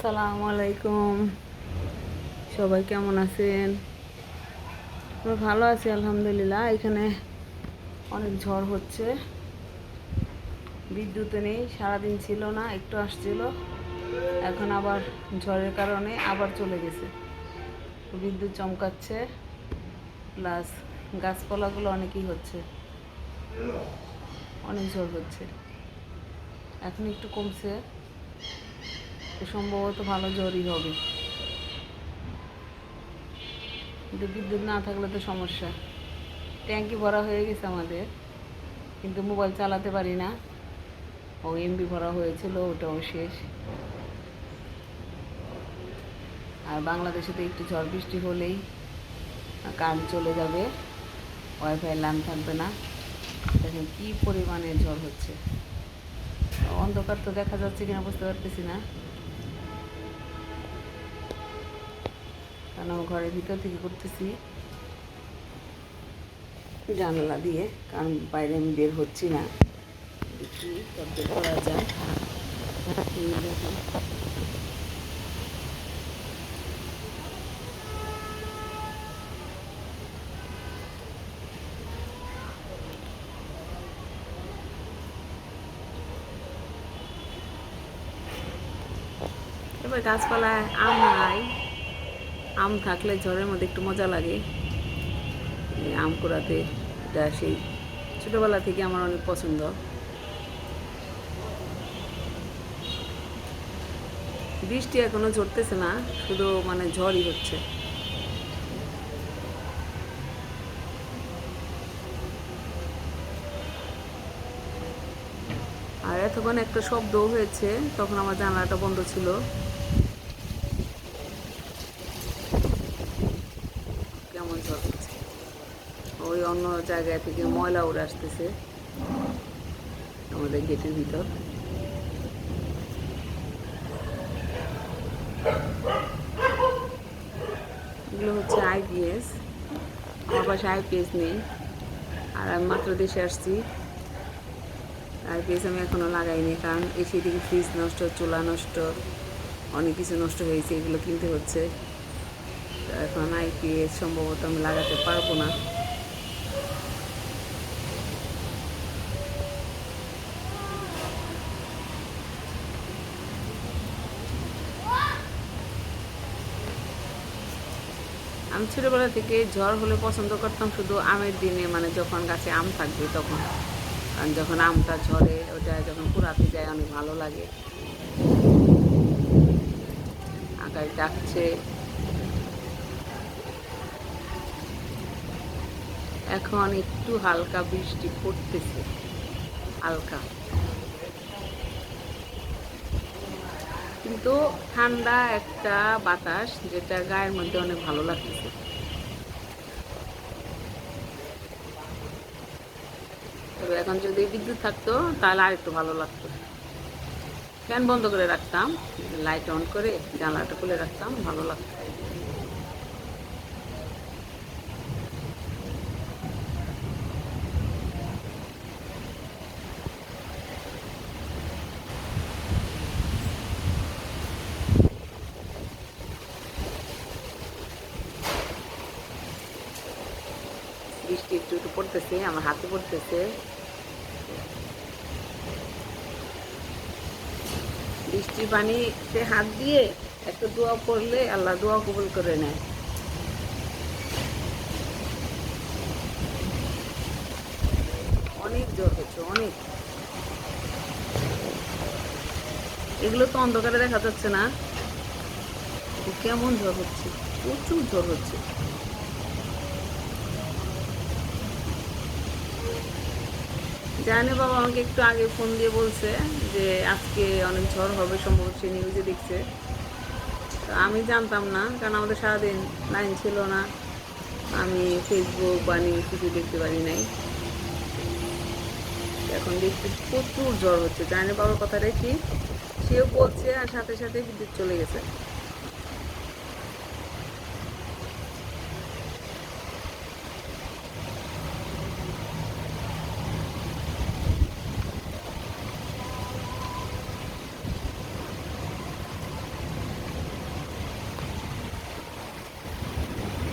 আসসালামু আলাইকুম। সবাই কেমন আছেন? আমরা ভালো আছি আলহামদুলিল্লাহ। এখানে অনেক ঝড় হচ্ছে, বিদ্যুৎ নেই, সারাদিন ছিল না, একটু আসছিল, এখন আবার ঝড়ের কারণে আবার চলে গেছে। বিদ্যুৎ চমকাচ্ছে, প্লাস গাছপালাগুলো অনেকই হচ্ছে, অনেক ঝড় হচ্ছে। এখন একটু কমছে, সম্ভবত ভালো ঝড়ই হবে, কিন্তু বিদ্যুৎ না থাকলে তো সমস্যা। ট্যাঙ্কি ভরা হয়ে গেছে আমাদের, কিন্তু মোবাইল চালাতে পারি না। ও এমবি ভরা হয়েছিল, ওটাও শেষ। আর বাংলাদেশে তো একটু ঝড় বৃষ্টি হলেই কারেন্ট চলে যাবে, ওয়াইফাই লাইন থাকবে না। দেখেন কী পরিমাণে ঝড় হচ্ছে। অন্ধকার তো দেখা যাচ্ছে কিনা বুঝতে পারতেছি না, কারণ আমি ঘরের ভিতর থেকে করতেছি জানালা দিয়ে, কারণ বাইরে আমি বের হচ্ছি না। দেখি কত করা যায়। দেখুন এবার গাছপালায় আম নাই, আম থাকলে ঝড়ের মধ্যে একটু মজা লাগে। আম কুড়াতে, এটা সেই ছোটোবেলা থেকে আমার অনেক পছন্দ। বৃষ্টি এখনো ঝরতেছে না, শুধু মানে ঝড়ই হচ্ছে। আর এতক্ষণ একটা শব্দও হয়েছে, তখন আমার জানালাটা বন্ধ ছিল। কেমন ঝড় হচ্ছে, ওই অন্য জায়গা থেকে ময়লা উড়ে আসতেছে আমাদের গেটের ভিতর। এগুলো হচ্ছে আইপিএস। আমার পাশে আইপিএস নেই, আর আমি মাত্র দেশে আসছি। আইপিএস আমি এখনও লাগাইনি, কারণ এসে দিকে ফ্রিজ নষ্ট, চুলা নষ্ট, অনেক কিছু নষ্ট হয়েছে, এগুলো কিনতে হচ্ছে। এখন আইপিএস সম্ভবত আমি লাগাতে পারবো না। আমি ছোটোবেলা থেকে ঝড় হলে পছন্দ করতাম শুধু আমের দিনে, মানে যখন গাছে আম থাকবে তখন। কারণ যখন আমটা ঝরে, ওটা যখন পুরাতে যায় অনেক ভালো লাগে। আকাশ ডাকছে। এখন একটু হালকা বৃষ্টি পড়তেছে, হালকা, কিন্তু ঠান্ডা একটা বাতাস, যেটা গায়ের মধ্যে অনেক ভালো লাগতেছে। তবে এখন যদি বিদ্যুৎ থাকতো তাহলে আর একটু ভালো লাগতো। ফ্যান বন্ধ করে রাখতাম, লাইট অন করে জানলাটা খুলে রাখতাম, ভালো লাগতো। বৃষ্টি একটু একটু পড়তেছে, আমার হাতে পড়তেছে। বৃষ্টির পানিতে হাত দিয়ে একটু দোয়া করলে আল্লাহ দোয়া কবুল করে নেয়। অনেক জ্বর হচ্ছে, অনেক। এগুলো তো অন্ধকারে দেখা যাচ্ছে না, কেমন জ্বর হচ্ছে, প্রচুর জ্বর হচ্ছে। জানে বাবা আমাকে একটু আগে ফোন দিয়ে বলছে যে আজকে অনেক ঝড় হবে, সম্ভবত সে নিউজে দেখছে। তো আমি জানতাম না, কারণ আমাদের সারাদিন লাইন ছিল না, আমি ফেসবুক বা নিউজ কিছু দেখতে পারি নাই। এখন দেখছি প্রচুর জ্বর হচ্ছে। জানে বাবার কথা রেখি, সেও বলছে, আর সাথে সাথে বিদ্যুৎ চলে গেছে।